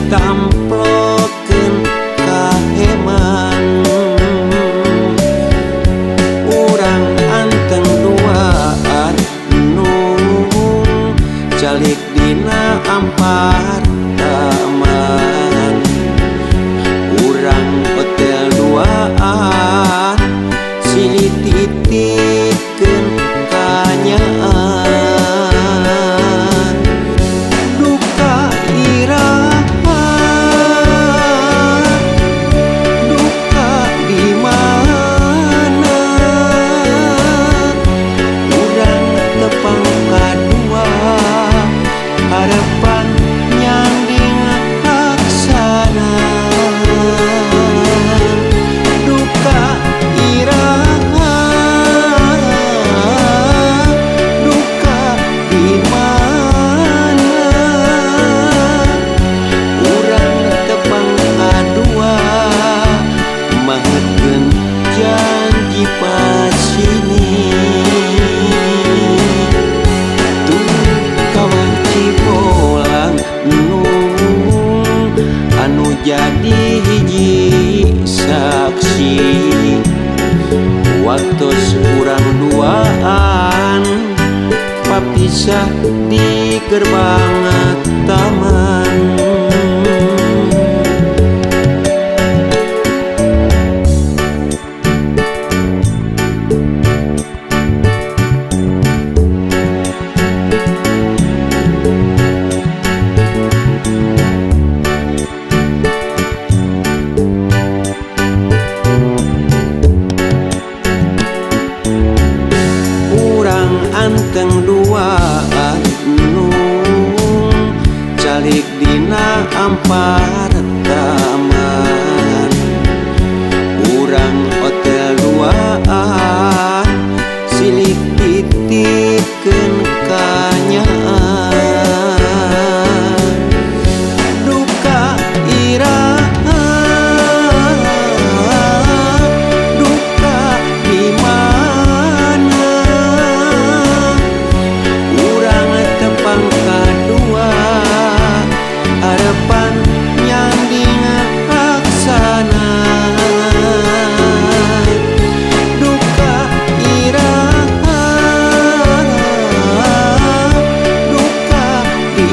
ditamplokeun kaheman urang anteng duaan nung calik dina apartemen urang hotel duaan silih titikeun kanyaan duka iraha duka di mana urang tepang kadua harapan nyanding laksana duka iraha duka di mana urang tepang kadua mahetkeun janji pasini kawan cipolang nung anu jadi hiji saksi waktos urang duaan papisah di gerbang taman anteng duaan nung calik dina apartemen urang hotel duaan silih titikeun kanyaan duka iraha duka di mana urang tepang kadua harapan nyanding laksana duka iraha duka di